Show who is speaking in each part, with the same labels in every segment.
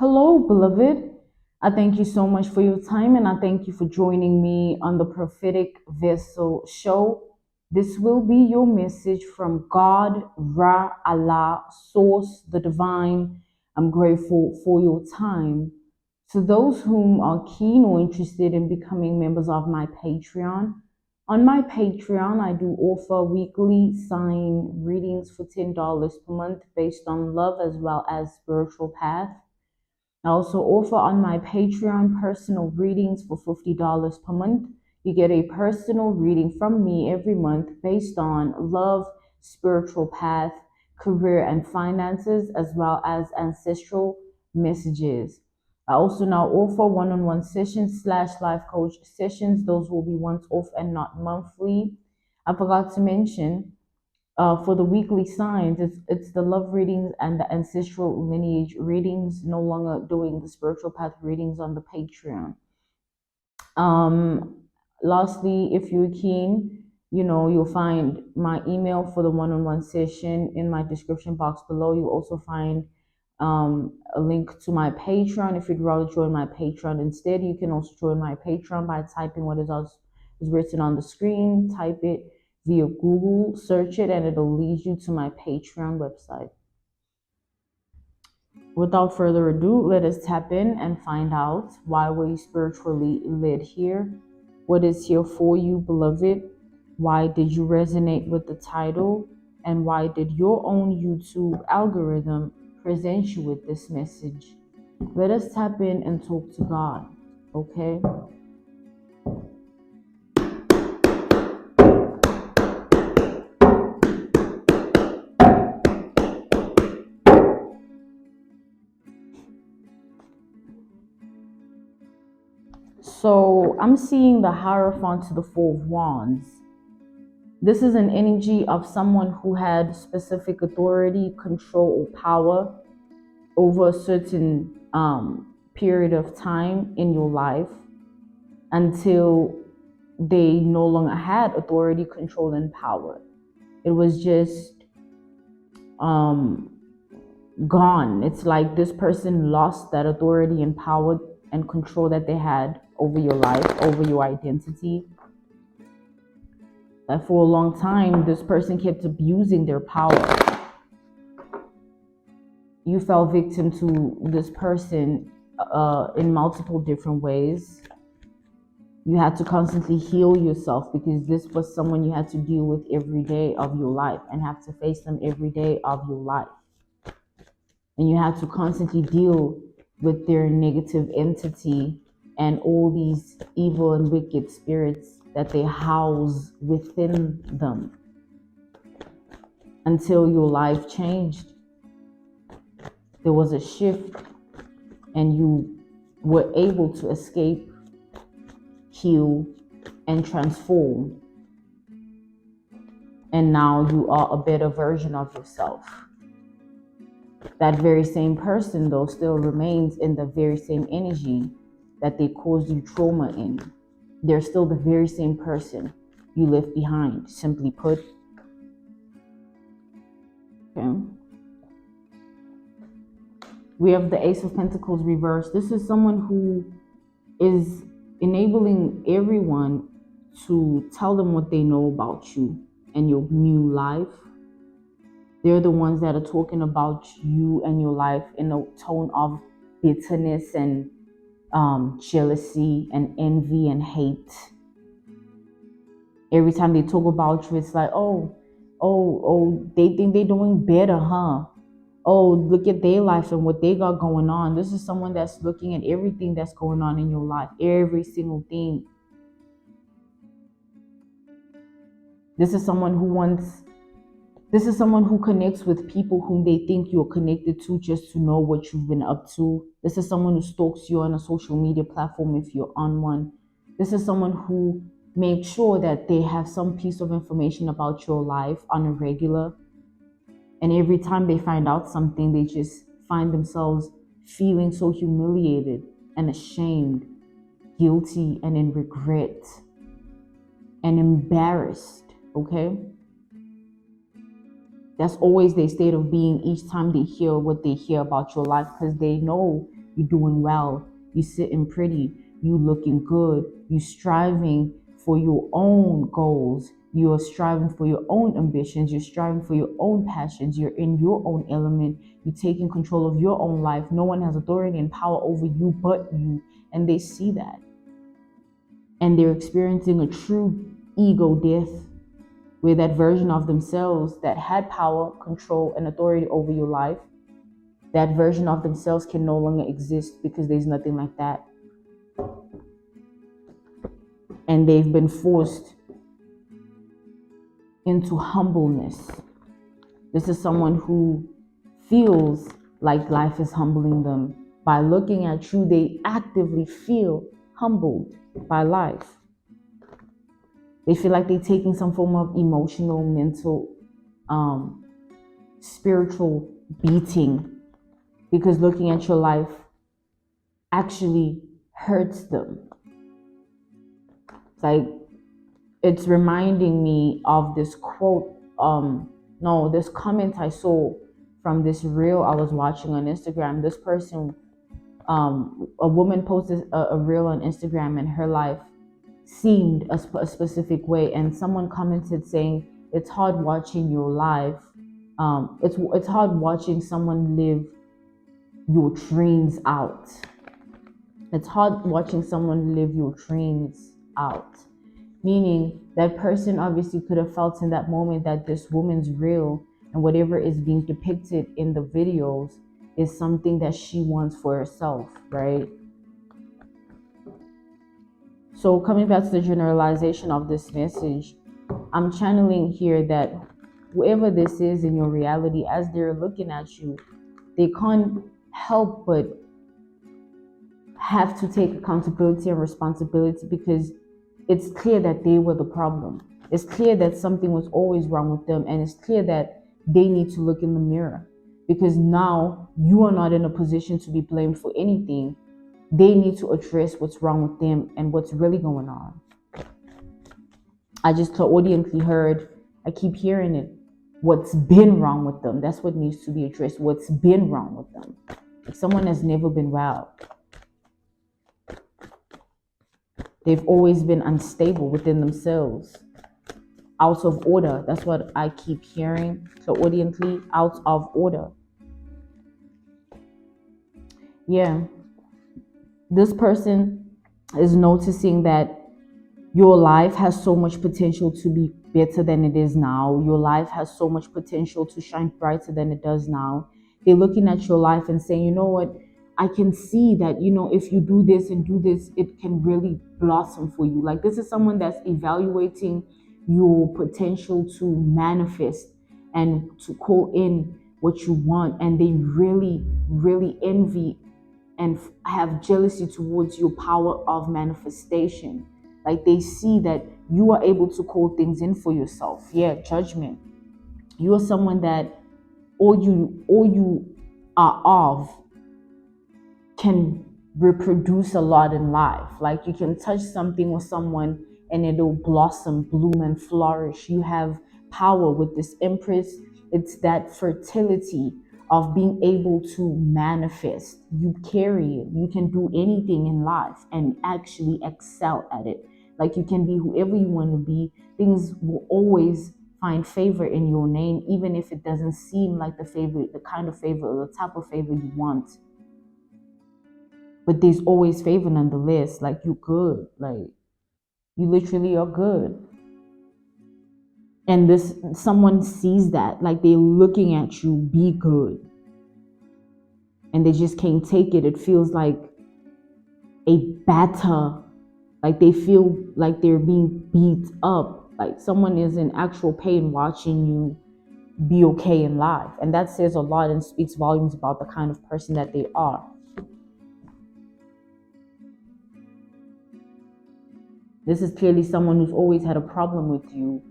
Speaker 1: Hello, beloved. I thank you so much for your time and I thank you for joining me on the Prophetic Vessel Show. This will be your message from God, Ra, Allah, Source, the Divine. I'm grateful for your time. To those whom are keen or interested in becoming members of my Patreon, on my Patreon, I do offer weekly sign readings for $10 per month based on love as well as spiritual path. I also offer on my Patreon personal readings for $50 per month. You get a personal reading from me every month based on love, spiritual path, career, and finances, as well as ancestral messages. I also now offer one-on-one sessions / life coach sessions. Those will be once off and not monthly. I forgot to mention for the weekly signs, it's the love readings and the ancestral lineage readings. No longer doing the spiritual path readings on the Patreon. Lastly, if you're keen, you'll find my email for the one-on-one session in my description box below. You also find a link to my Patreon. If you'd rather join my Patreon instead, you can also join my Patreon by typing what is written on the screen. Type it via Google, search it, and it'll lead you to my Patreon website. Without further ado, let us tap in and find out why were you spiritually led here? What is here for you, beloved? Why did you resonate with the title? And why did your own YouTube algorithm present you with this message? Let us tap in and talk to God, okay? So I'm seeing the Hierophant to the Four of Wands. This is an energy of someone who had specific authority, control, or power over a certain period of time in your life until they no longer had authority, control, and power. It was just gone. It's like this person lost that authority and power and control that they had over your life, over your identity. That for a long time, this person kept abusing their power. You fell victim to this person in multiple different ways. You had to constantly heal yourself because this was someone you had to deal with every day of your life and have to face them every day of your life. And you had to constantly deal with their negative entity and all these evil and wicked spirits that they house within them until your life changed. There was a shift and you were able to escape, heal, and transform. And now you are a better version of yourself. That very same person, though, still remains in the very same energy that they caused you trauma in. They're still the very same person you left behind, simply put. Okay. We have the Ace of Pentacles reversed. This is someone who is enabling everyone to tell them what they know about you and your new life. They're the ones that are talking about you and your life in a tone of bitterness and jealousy and envy and hate. Every time they talk about you, it's like, oh, they think they're doing better, huh? Oh, look at their life and what they got going on. This is someone that's looking at everything that's going on in your life, every single thing. This is someone who connects with people whom they think you're connected to just to know what you've been up to. This is someone who stalks you on a social media platform if you're on one. This is someone who makes sure that they have some piece of information about your life on a regular. And every time they find out something, they just find themselves feeling so humiliated and ashamed, guilty, and in regret and embarrassed, okay? That's always their state of being each time they hear what they hear about your life, because they know you're doing well, you sitting pretty, you looking good, you striving for your own goals, you're striving for your own ambitions, you're striving for your own passions, you're in your own element, you're taking control of your own life. No one has authority and power over you but you, and they see that. And they're experiencing a true ego death, where that version of themselves that had power, control, and authority over your life, that version of themselves can no longer exist because there's nothing like that. And they've been forced into humbleness. This is someone who feels like life is humbling them. By looking at you, they actively feel humbled by life. They feel like they're taking some form of emotional, mental, spiritual beating, because looking at your life actually hurts them. It's like, it's reminding me of this quote, this comment I saw from this reel I was watching on Instagram. This person, a woman posted a reel on Instagram, and her life seemed a specific way, and someone commented saying, it's hard watching your life. It's hard watching someone live your dreams out. It's hard watching someone live your dreams out. Meaning that person obviously could have felt in that moment that this woman's real, and whatever is being depicted in the videos is something that she wants for herself, right? So coming back to the generalization of this message, I'm channeling here that whoever this is in your reality, as they're looking at you, they can't help but have to take accountability and responsibility, because it's clear that they were the problem. It's clear that something was always wrong with them, and it's clear that they need to look in the mirror, because now you are not in a position to be blamed for anything. They need to address what's wrong with them and what's really going on. I just clairaudiently heard, I keep hearing it, what's been wrong with them. That's what needs to be addressed. What's been wrong with them. If someone has never been well, they've always been unstable within themselves, out of order. That's what I keep hearing, clairaudiently, out of order. Yeah. This person is noticing that your life has so much potential to be better than it is now. Your life has so much potential to shine brighter than it does now. They're looking at your life and saying, you know what? I can see that, if you do this and do this, it can really blossom for you. Like, this is someone that's evaluating your potential to manifest and to call in what you want. And they really, really envy and have jealousy towards your power of manifestation. Like, they see that you are able to call things in for yourself. Yeah, judgment. You are someone that all you are of can reproduce a lot in life. Like, you can touch something with someone and it'll blossom, bloom, and flourish. You have power with this Empress. It's that fertility of being able to manifest. You carry it. You can do anything in life and actually excel at it. Like, you can be whoever you want to be. Things will always find favor in your name, even if it doesn't seem like the kind of favor or the type of favor you want. But there's always favor nonetheless. Like, you're good. Like, you literally are good. And someone sees that, like, they're looking at you be good, and they just can't take it. It feels like a batter, like they feel like they're being beat up, like someone is in actual pain watching you be okay in life. And that says a lot and speaks volumes about the kind of person that they are. This is clearly someone who's always had a problem with you.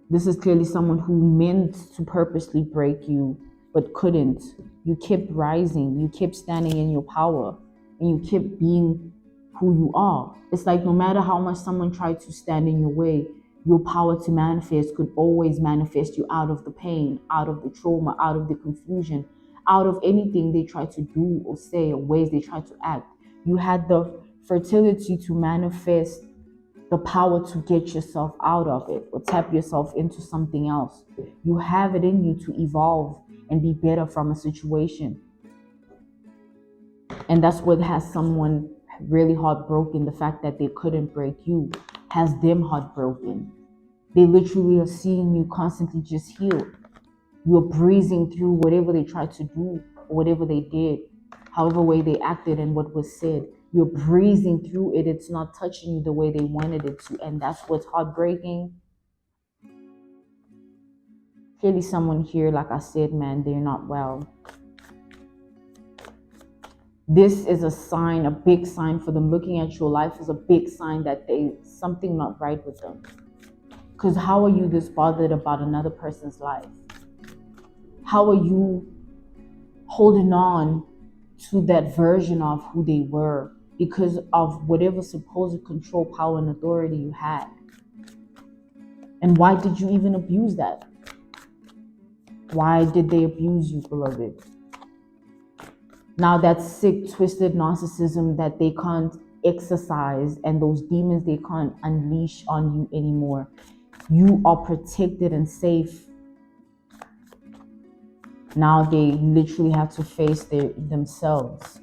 Speaker 1: This is clearly someone who meant to purposely break you, but couldn't. You kept rising. You kept standing in your power. And you kept being who you are. It's like no matter how much someone tried to stand in your way, your power to manifest could always manifest you out of the pain, out of the trauma, out of the confusion, out of anything they try to do or say or ways they try to act. You had the fertility to manifest the power to get yourself out of it or tap yourself into something else. You have it in you to evolve and be better from a situation. And that's what has someone really heartbroken. The fact that they couldn't break you has them heartbroken. They literally are seeing you constantly just heal. You're breezing through whatever they tried to do or whatever they did, however way they acted and what was said. You're breezing through it. It's not touching you the way they wanted it to. And that's what's heartbreaking. Clearly someone here, like I said, man, they're not well. This is a sign, a big sign for them. Looking at your life is a big sign that something not right with them. Because how are you this bothered about another person's life? How are you holding on to that version of who they were because of whatever supposed control, power, and authority you had? And why did you even abuse that? Why did they abuse you, beloved? Now that sick, twisted narcissism that they can't exercise and those demons they can't unleash on you anymore. You are protected and safe. Now they literally have to face themselves.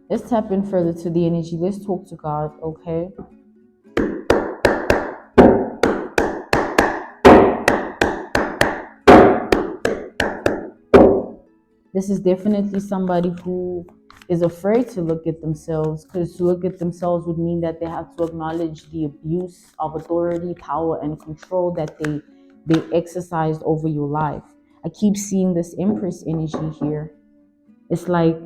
Speaker 1: Let's tap in further to the energy. Let's talk to God, okay? This is definitely somebody who is afraid to look at themselves, because to look at themselves would mean that they have to acknowledge the abuse of authority, power, and control that they exercised over your life. I keep seeing this Empress energy here. It's like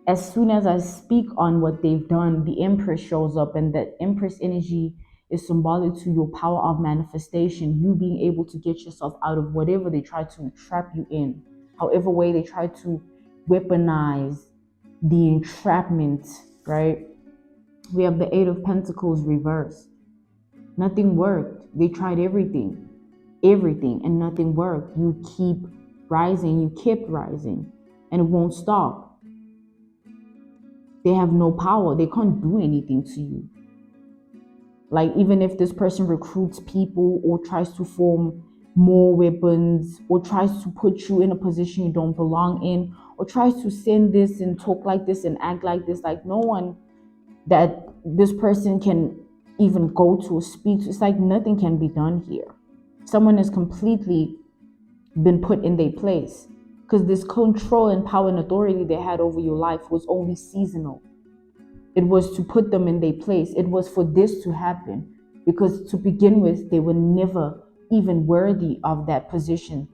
Speaker 1: as soon as I speak on what they've done, the Empress shows up, and that Empress energy is symbolic to your power of manifestation, you being able to get yourself out of whatever they try to trap you in. However way they try to weaponize the entrapment, right? We have the Eight of Pentacles reversed. Nothing worked. They tried everything, and nothing worked. You keep rising, you kept rising, and it won't stop. They have no power. They can't do anything to you. Like, even if this person recruits people or tries to form more weapons or tries to put you in a position you don't belong in or tries to send this and talk like this and act like this, like no one that this person can even go to or speak to. It's like nothing can be done here. Someone has completely been put in their place, because this control and power and authority they had over your life was only seasonal. It was to put them in their place. It was for this to happen, because to begin with, they were never even worthy of that position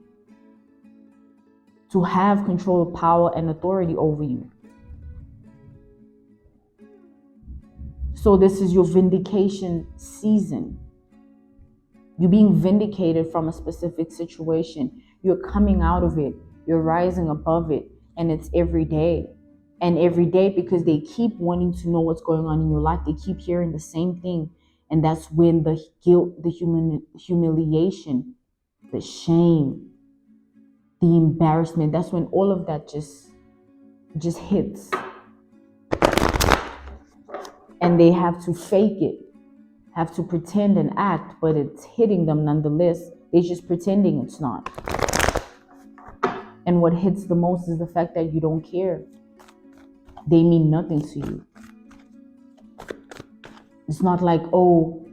Speaker 1: to have control, power, and authority over you. So this is your vindication season. You're being vindicated from a specific situation. You're coming out of it. You're rising above it. And it's every day. And every day, because they keep wanting to know what's going on in your life. They keep hearing the same thing. And that's when the guilt, the humiliation, the shame, the embarrassment, that's when all of that just hits. And they have to fake it, have to pretend and act, but it's hitting them nonetheless. They're just pretending it's not. And what hits the most is the fact that you don't care. They mean nothing to you. It's not like, oh,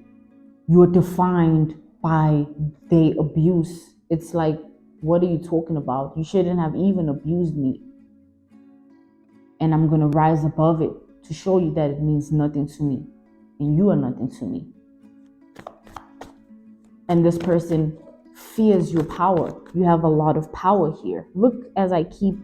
Speaker 1: you're defined by their abuse. It's like, what are you talking about? You shouldn't have even abused me. And I'm going to rise above it to show you that it means nothing to me. And you are nothing to me. And this person fears your power. You have a lot of power here. Look, as I keep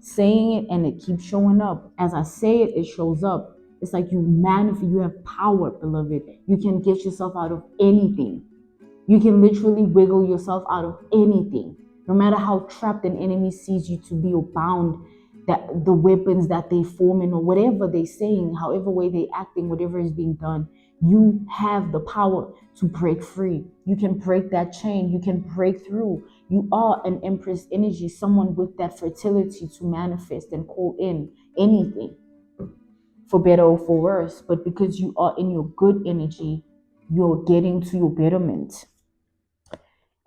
Speaker 1: saying it and it keeps showing up. As I say it, it shows up. It's like you have power, beloved. You can get yourself out of anything. You can literally wiggle yourself out of anything. No matter how trapped an enemy sees you to be or bound, that the weapons that they form in or whatever they're saying, however way they're acting, whatever is being done, you have the power to break free. You can break that chain. You can break through. You are an Empress energy, someone with that fertility to manifest and call in anything, for better or for worse. But because you are in your good energy, you're getting to your betterment.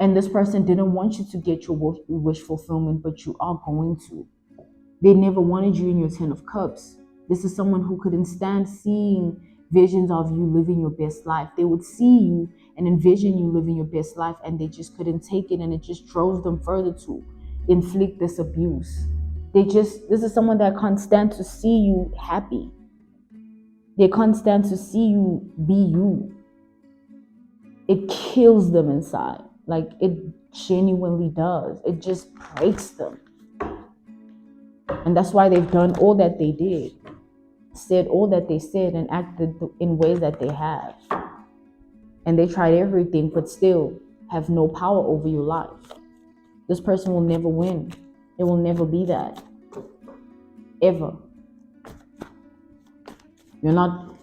Speaker 1: And this person didn't want you to get your wish fulfillment, but you are going to. They never wanted you in your 10 of Cups. This is someone who couldn't stand seeing visions of you living your best life. They would see you and envision you living your best life, and they just couldn't take it, and it just drove them further to inflict this abuse. This is someone that can't stand to see you happy. They can't stand to see you be you. It kills them inside. Like, it genuinely does. It just breaks them. And that's why they've done all that they did, said all that they said, and acted in ways that they have. And they tried everything, but still have no power over your life. This person will never win. It will never be that. Ever. You're not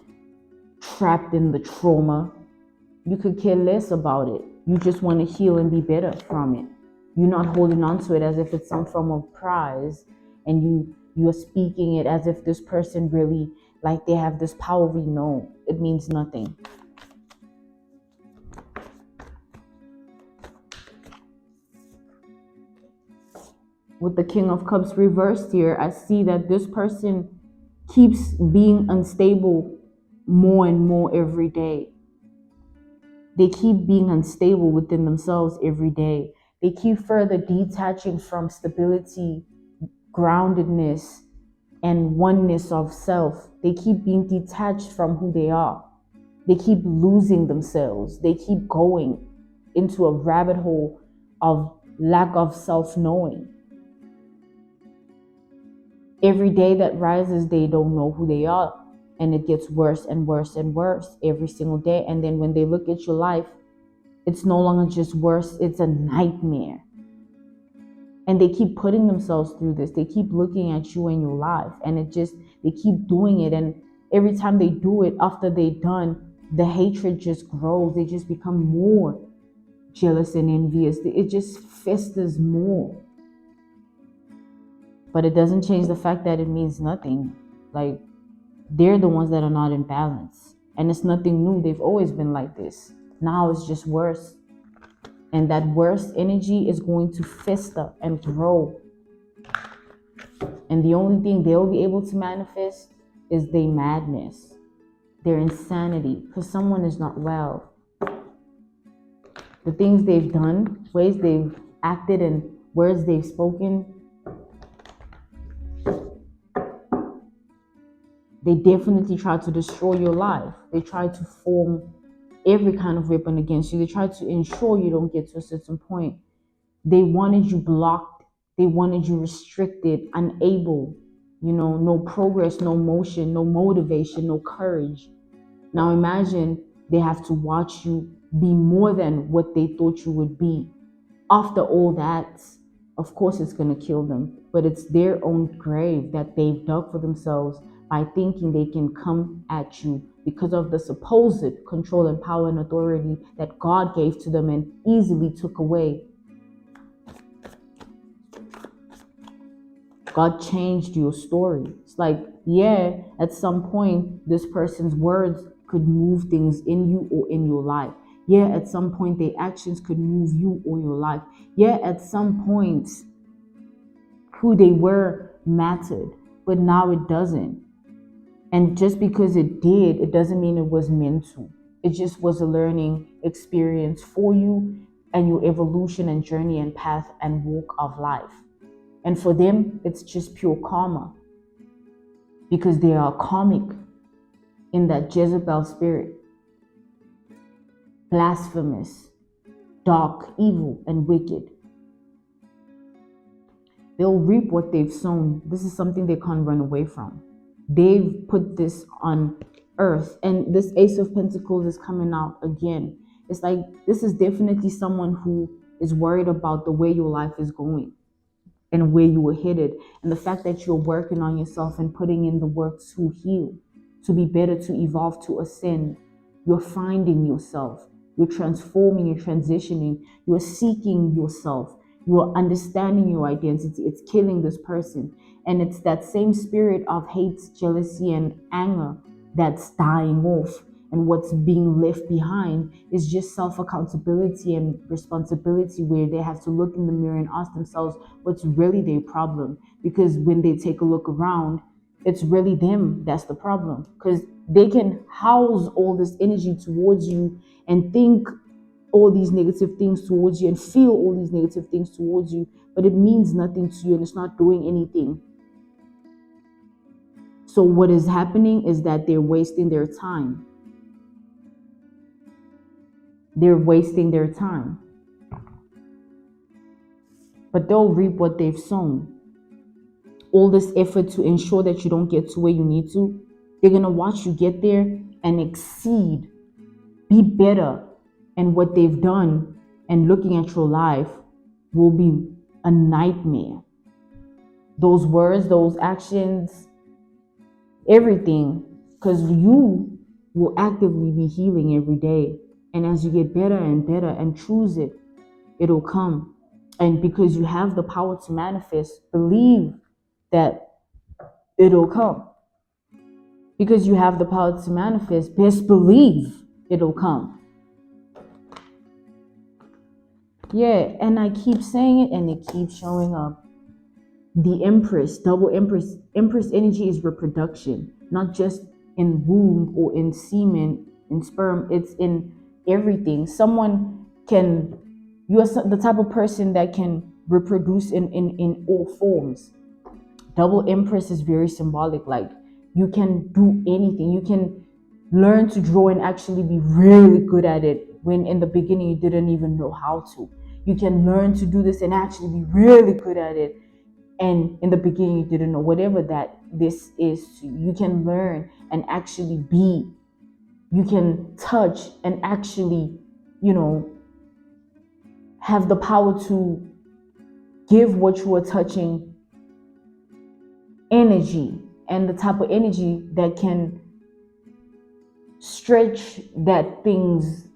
Speaker 1: trapped in the trauma. You could care less about it. You just want to heal and be better from it. You're not holding on to it as if it's some form of prize, and you're speaking it as if this person really, like, they have this power. We know it means nothing. With the King of Cups reversed here, I see that this person keeps being unstable more and more every day. They keep being unstable within themselves every day. They keep further detaching from stability, groundedness, and oneness of self. They keep being detached from who they are. They keep losing themselves. They keep going into a rabbit hole of lack of self-knowing. Every day that rises, they don't know who they are. And it gets worse and worse and worse every single day. And then when they look at your life, it's no longer just worse, it's a nightmare. And they keep putting themselves through this. They keep looking at you and your life. And they keep doing it. And every time they do it, after they're done, the hatred just grows. They just become more jealous and envious. It just festers more. But it doesn't change the fact that it means nothing. Like, they're the ones that are not in balance. And it's nothing new. They've always been like this. Now it's just worse. And that worse energy is going to fester and grow. And the only thing they'll be able to manifest is their madness, their insanity, because someone is not well. The things they've done, ways they've acted, and words they've spoken, they definitely try to destroy your life. They try to form every kind of weapon against you. They try to ensure you don't get to a certain point. They wanted you blocked. They wanted you restricted, unable, no progress, no motion, no motivation, no courage. Now imagine they have to watch you be more than what they thought you would be. After all that, of course it's going to kill them, but it's their own grave that they've dug for themselves by thinking they can come at you because of the supposed control and power and authority that God gave to them and easily took away. God changed your story. It's like, yeah, at some point, this person's words could move things in you or in your life. Yeah, at some point, their actions could move you or your life. Yeah, at some point, who they were mattered, but now it doesn't. And just because it did, it doesn't mean it was meant to. It just was a learning experience for you and your evolution and journey and path and walk of life. And for them, it's just pure karma, because they are karmic in that Jezebel spirit, blasphemous, dark, evil, and wicked. They'll reap what they've sown. This is something they can't run away from. They've put this on earth, and this Ace of Pentacles is coming out again. It's like, this is definitely someone who is worried about the way your life is going and where you were headed, and the fact that you're working on yourself and putting in the work to heal, to be better, to evolve, to ascend. You're finding yourself, you're transforming, you're transitioning, you're seeking yourself, You are understanding your identity. It's killing this person. And it's that same spirit of hate, jealousy, and anger that's dying off. And what's being left behind is just self accountability and responsibility, where they have to look in the mirror and ask themselves what's really their problem. Because when they take a look around, it's really them that's the problem. Because they can house all this energy towards you and think all these negative things towards you and feel all these negative things towards you, but it means nothing to you and it's not doing anything. So what is happening is that they're wasting their time. They're wasting their time. But they'll reap what they've sown. All this effort to ensure that you don't get to where you need to, they're going to watch you get there and exceed, be better. And what they've done and looking at your life will be a nightmare. Those words, those actions, everything, because you will actively be healing every day. And as you get better and better and choose it, it'll come. And because you have the power to manifest, believe that it'll come. Because you have the power to manifest, best believe it'll come. Yeah, and I keep saying it and it keeps showing up. The Empress, double Empress. Empress energy is reproduction, not just in womb or in semen, in sperm. It's in everything. You are the type of person that can reproduce in all forms. Double Empress is very symbolic. Like, you can do anything. You can learn to draw and actually be really good at it when in the beginning you didn't even know how to. You can learn to do this and actually be really good at it, and in the beginning you didn't know. Whatever that this is to you, you can learn and actually be. You can touch and actually, have the power to give what you are touching energy, and the type of energy that can stretch that thing's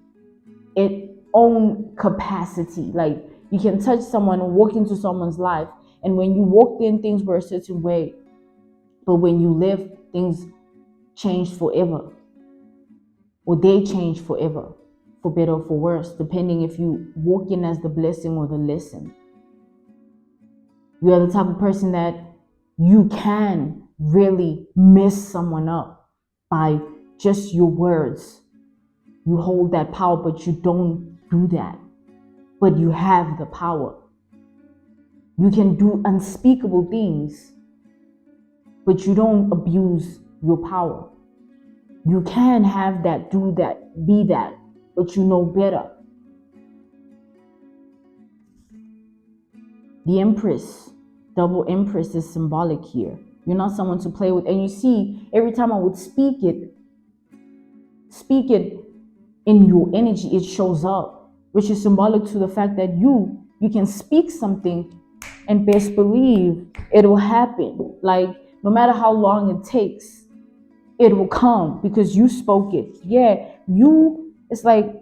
Speaker 1: its own capacity. Like, you can touch someone and walk into someone's life, and when you walked in, things were a certain way, but when you left, things changed forever, or they changed forever, for better or for worse, depending if you walk in as the blessing or the lesson. You are the type of person that you can really mess someone up by just your words. You hold that power, but you don't do that. But you have the power. You can do unspeakable things, but you don't abuse your power. You can have that, do that, be that, but you know better. The Empress, double Empress, is symbolic here. You're not someone to play with. And you see, every time I would speak it in your energy, it shows up, which is symbolic to the fact that you can speak something and best believe it will happen. Like, no matter how long it takes, it will come because you spoke it. Yeah, it's like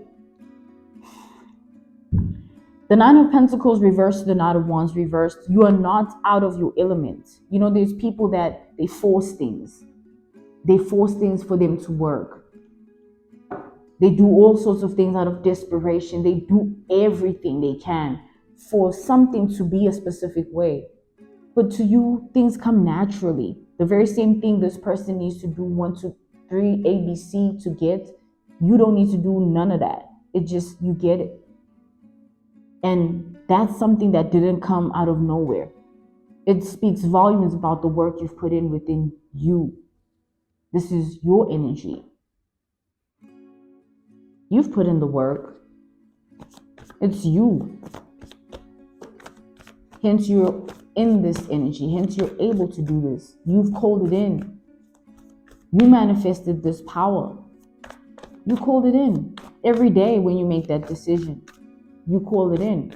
Speaker 1: the Nine of Pentacles reversed, the Knight of Wands reversed. You are not out of your element. There's people that they force things. They force things for them to work. They do all sorts of things out of desperation. They do everything they can for something to be a specific way. But to you, things come naturally. The very same thing this person needs to do 1, 2, 3, ABC to get, you don't need to do none of that. It just, you get it. And that's something that didn't come out of nowhere. It speaks volumes about the work you've put in within you. This is your energy. You've put in the work. It's you. Hence, you're in this energy. Hence, you're able to do this. You've called it in. You manifested this power. You called it in. Every day when you make that decision, you call it in.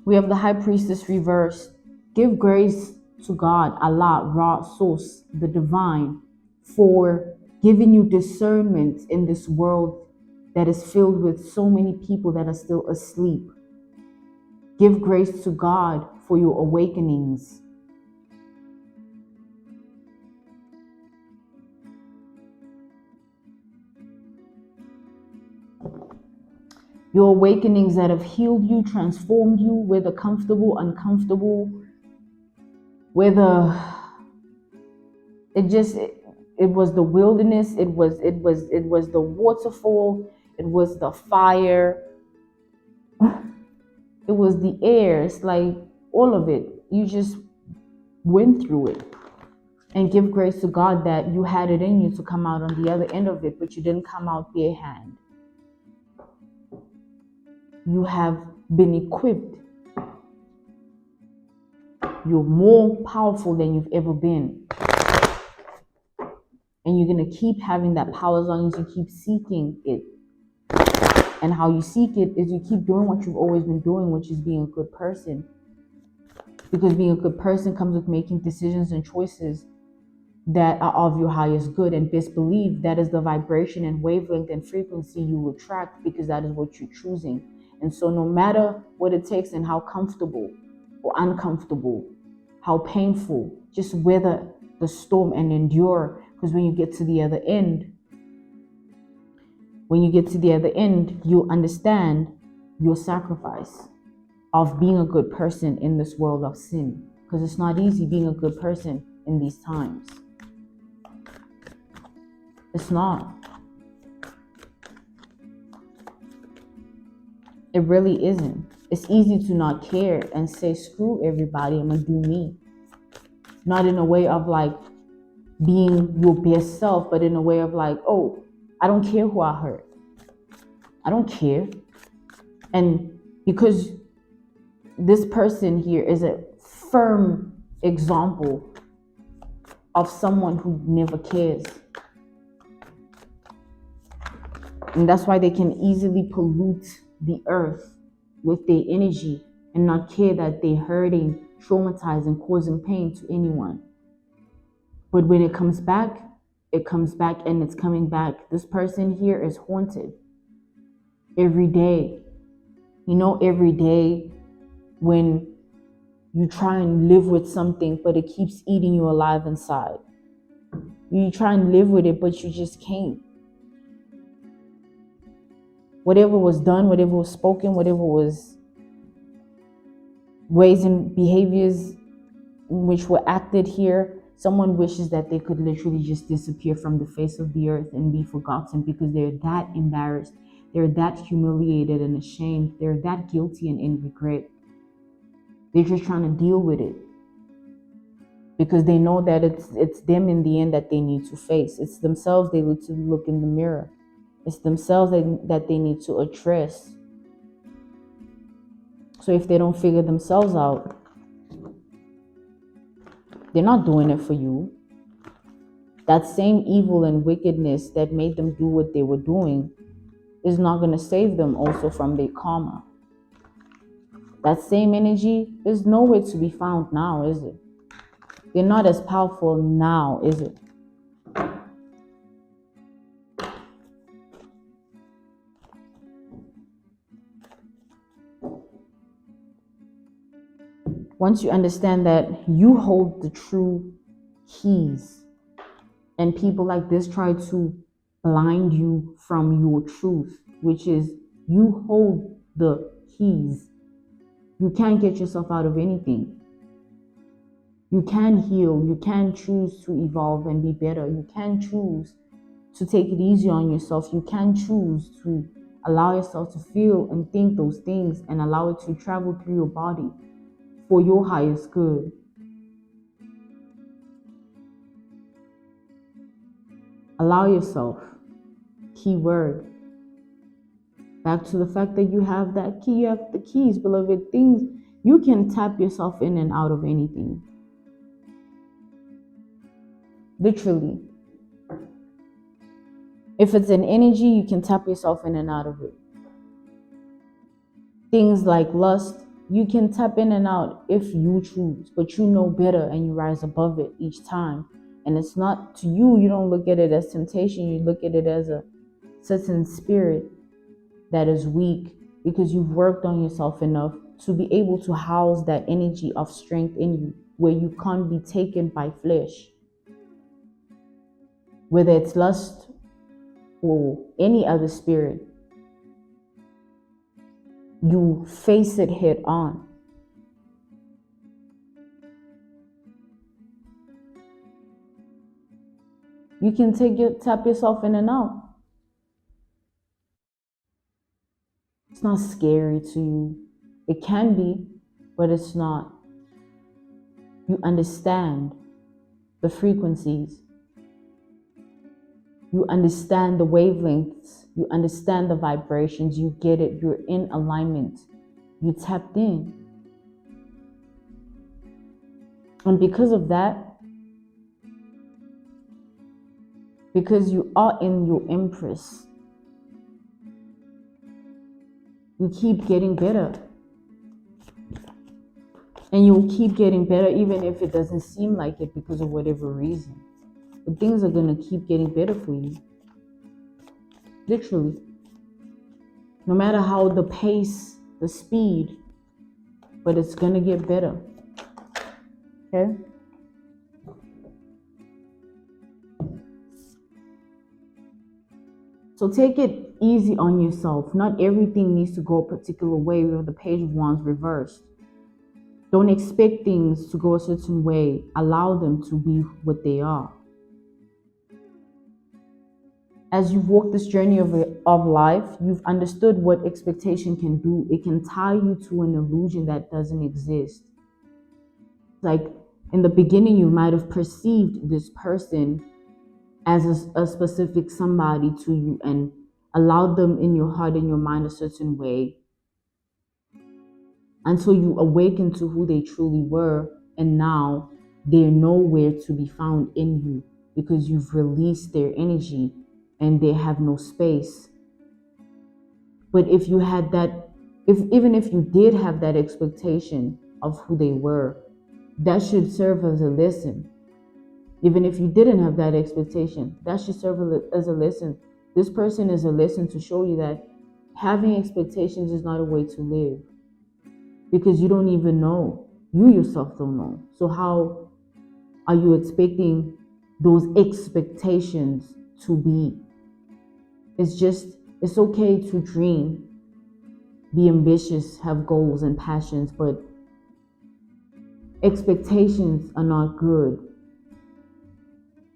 Speaker 1: We have the High Priestess reversed. Give grace to God, Allah, Ra, Source, the divine, for giving you discernment in this world that is filled with so many people that are still asleep. Give grace to God for your awakenings. Your awakenings that have healed you, transformed you, whether comfortable, uncomfortable, whether it was the wilderness, it was the waterfall, it was the fire, it was the air. It's like all of it. You just went through it. And give grace to God that you had it in you to come out on the other end of it, but you didn't come out bare hand. You have been equipped. You're more powerful than you've ever been. And you're going to keep having that power as long as you keep seeking it. And how you seek it is you keep doing what you've always been doing, which is being a good person. Because being a good person comes with making decisions and choices that are of your highest good. And best believe that is the vibration and wavelength and frequency you attract, because that is what you're choosing. And so no matter what it takes and how comfortable or uncomfortable, how painful, just weather the storm and endure. Because when you get to the other end, you'll understand your sacrifice of being a good person in this world of sin. Because it's not easy being a good person in these times. It's not. It really isn't. It's easy to not care and say, screw everybody, I'm gonna do me. Not in a way of like being your best self, but in a way of like, oh, I don't care who I hurt. I don't care. And because this person here is a firm example of someone who never cares. And that's why they can easily pollute the earth with their energy and not care that they're hurting, traumatizing, causing pain to anyone. But when it comes back and it's coming back. This person here is haunted every day. You know, every day when you try and live with something, but it keeps eating you alive inside. You try and live with it, but you just can't. Whatever was done, whatever was spoken, whatever was ways and behaviors which were acted here, someone wishes that they could literally just disappear from the face of the earth and be forgotten, because they're that embarrassed, they're that humiliated and ashamed, they're that guilty and in regret. They're just trying to deal with it because they know that it's them in the end that they need to face. It's themselves they need to look in the mirror. It's themselves that they need to address. So if they don't figure themselves out, they're not doing it for you. That same evil and wickedness that made them do what they were doing is not going to save them also from their karma. That same energy is nowhere to be found now, is it? They're not as powerful now, is it? Once you understand that you hold the true keys, and people like this try to blind you from your truth, which is you hold the keys. You can't get yourself out of anything. You can heal. You can choose to evolve and be better. You can choose to take it easy on yourself. You can choose to allow yourself to feel and think those things and allow it to travel through your body for your highest good. Allow yourself. Key word. Back to the fact that you have that key, you have the keys, beloved. Things, you can tap yourself in and out of anything. Literally. If it's an energy, you can tap yourself in and out of it. Things like lust, you can tap in and out if you choose, but you know better and you rise above it each time. And it's not to you, you don't look at it as temptation, you look at it as a certain spirit that is weak because you've worked on yourself enough to be able to house that energy of strength in you where you can't be taken by flesh. Whether it's lust or any other spirit, you face it head on. You can tap yourself in and out. It's not scary to you. It can be, but it's not. You understand the frequencies. You understand the wavelengths. You understand the vibrations. You get it. You're in alignment. You tapped in. And because of that, because you are in your empress, you keep getting better. And you'll keep getting better even if it doesn't seem like it because of whatever reason. But things are going to keep getting better for you. Literally. No matter how the pace, the speed, but it's going to get better. Okay? So take it easy on yourself. Not everything needs to go a particular way with the Page of Wands reversed. Don't expect things to go a certain way. Allow them to be what they are. As you've walked this journey of life, you've understood what expectation can do. It can tie you to an illusion that doesn't exist. Like in the beginning, you might have perceived this person as a specific somebody to you and allowed them in your heart and your mind a certain way until you awaken to who they truly were, and now they're nowhere to be found in you because you've released their energy and they have no space. But if you had that, even if you did have that expectation of who they were, that should serve as a lesson. Even if you didn't have that expectation, that should serve as a lesson. This person is a lesson to show you that having expectations is not a way to live, because you don't even know. You yourself don't know. So how are you expecting those expectations to be? It's okay to dream, be ambitious, have goals and passions, but expectations are not good.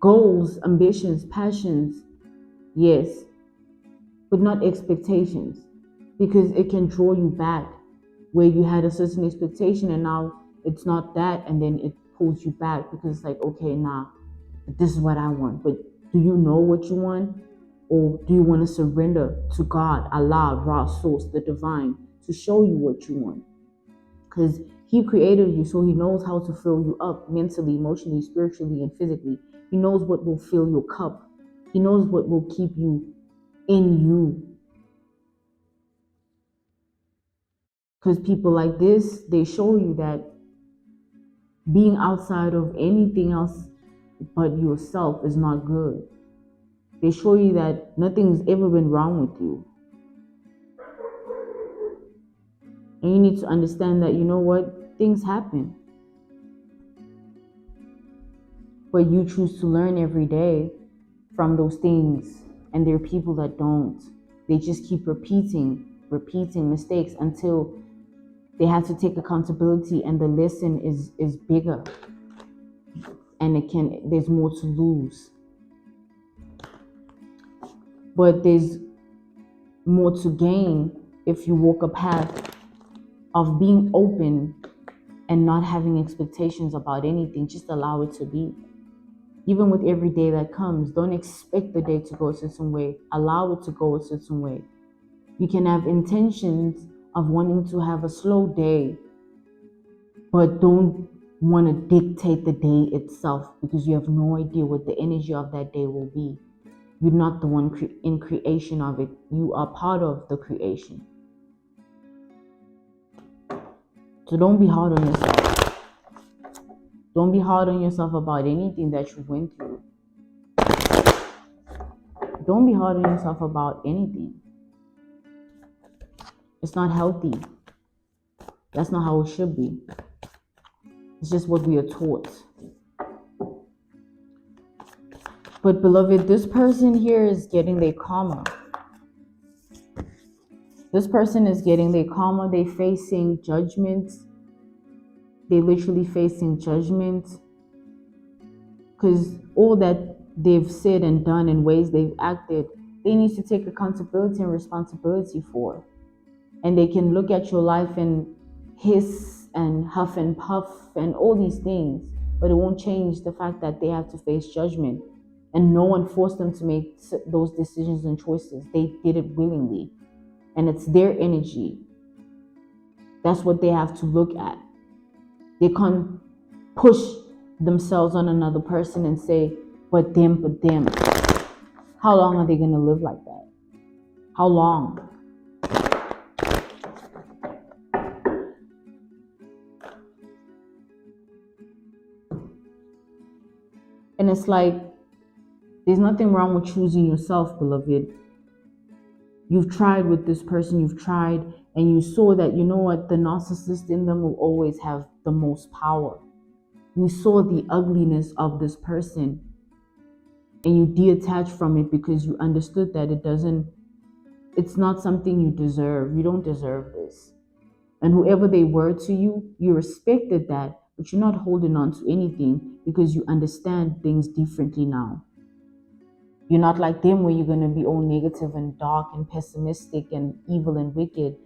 Speaker 1: Goals, ambitions, passions, yes, but not expectations, because it can draw you back where you had a certain expectation and now it's not that, and then it pulls you back because it's like, okay, nah, this is what I want. But do you know what you want? Or do you want to surrender to God, Allah, Ra, Source, the divine, to show you what you want? Because He created you, so He knows how to fill you up mentally, emotionally, spiritually, and physically. He knows what will fill your cup. He knows what will keep you in you. Because people like this, they show you that being outside of anything else but yourself is not good. They show you that nothing's ever been wrong with you. And you need to understand that, you know what? Things happen. But you choose to learn every day from those things. And there are people that don't. They just keep repeating mistakes until they have to take accountability, and the lesson is bigger. And there's more to lose. But there's more to gain if you walk a path of being open and not having expectations about anything. Just allow it to be. Even with every day that comes, don't expect the day to go a certain way. Allow it to go a certain way. You can have intentions of wanting to have a slow day, but don't want to dictate the day itself, because you have no idea what the energy of that day will be. You're not the one in creation of it. You are part of the creation. So don't be hard on yourself. Don't be hard on yourself about anything that you went through. Don't be hard on yourself about anything. It's not healthy. That's not how it should be. It's just what we are taught. But beloved, this person here is getting their karma. This person is getting their karma. They're facing judgment. They're literally facing judgment. Because all that they've said and done and ways they've acted, they need to take accountability and responsibility for. And they can look at your life and hiss and huff and puff and all these things, but it won't change the fact that they have to face judgment. And no one forced them to make those decisions and choices. They did it willingly. And it's their energy. That's what they have to look at. They can't push themselves on another person and say, but them, but them. How long are they going to live like that? How long? And it's like, there's nothing wrong with choosing yourself, beloved. You've tried with this person, you've tried, and you saw that, you know what, the narcissist in them will always have the most power. You saw the ugliness of this person, and you detached from it because you understood that it's not something you deserve. You don't deserve this. And whoever they were to you, you respected that, but you're not holding on to anything because you understand things differently now. You're not like them where you're going to be all negative and dark and pessimistic and evil and wicked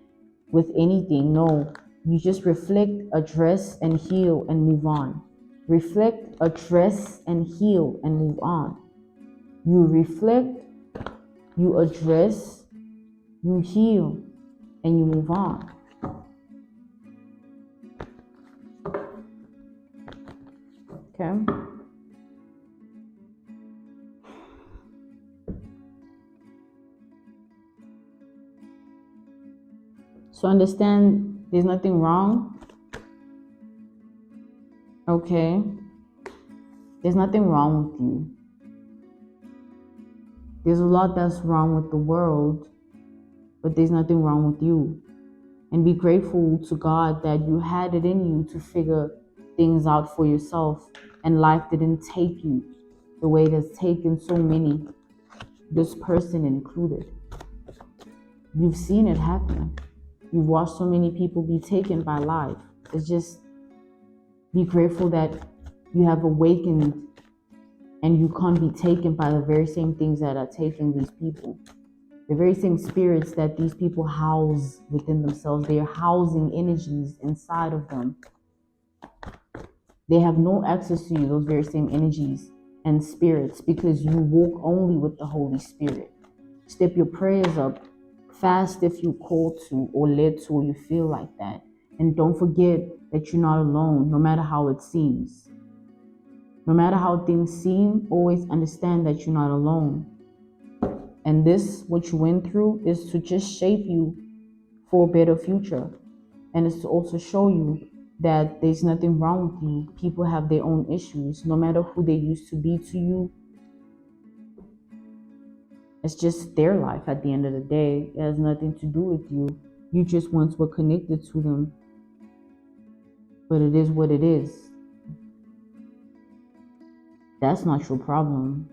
Speaker 1: with anything. No, you just reflect, address, and heal and move on. Reflect, address, and heal and move on. You reflect, you address, you heal, and you move on. Okay? So understand there's nothing wrong. Okay? There's nothing wrong with you. There's a lot that's wrong with the world, but there's nothing wrong with you. And be grateful to God that you had it in you to figure things out for yourself, and life didn't take you the way it has taken so many, this person included. You've seen it happen. You've watched so many people be taken by life. It's just, be grateful that you have awakened and you can't be taken by the very same things that are taking these people. The very same spirits that these people house within themselves. They are housing energies inside of them. They have no access to you, those very same energies and spirits, because you walk only with the Holy Spirit. Step your prayers up. Fast if you call to or led to, or you feel like that. And don't forget that you're not alone, no matter how it seems. No matter how things seem, always understand that you're not alone. And this, what you went through, is to just shape you for a better future. And it's to also show you that there's nothing wrong with you. People have their own issues. No matter who they used to be to you, it's just their life at the end of the day. It has nothing to do with you. You just once were connected to them. But it is what it is. That's not your problem.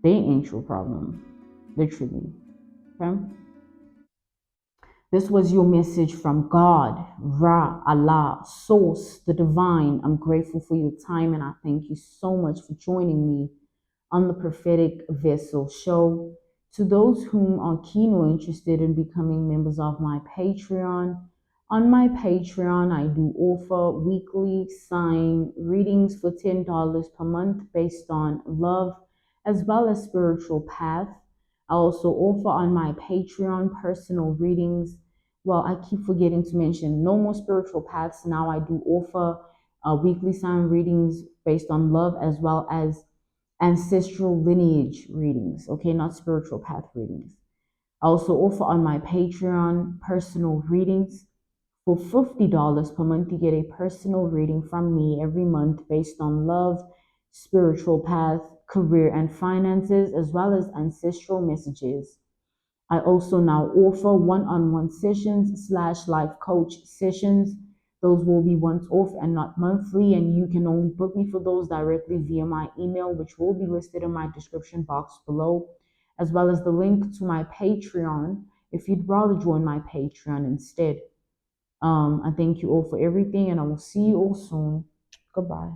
Speaker 1: They ain't your problem. Literally. Okay? This was your message from God, Ra, Allah, Source, the Divine. I'm grateful for your time, and I thank you so much for joining me on the Prophetic Vessel Show. To those whom are keen or interested in becoming members of my Patreon, on my Patreon, I do offer weekly sign readings for $10 per month based on love as well as spiritual path. I also offer on my Patreon personal readings. Well, I keep forgetting to mention no more spiritual paths. Now I do offer weekly sign readings based on love as well as ancestral lineage readings, okay, not spiritual path readings. I also offer on my Patreon personal readings. For $50 per month, you get a personal reading from me every month based on love, spiritual path, career and finances, as well as ancestral messages. I also now offer one-on-one sessions slash life coach sessions. Those will be once off and not monthly, and you can only book me for those directly via my email, which will be listed in my description box below, as well as the link to my Patreon if you'd rather join my Patreon instead. I thank you all for everything, and I will see you all soon. Goodbye.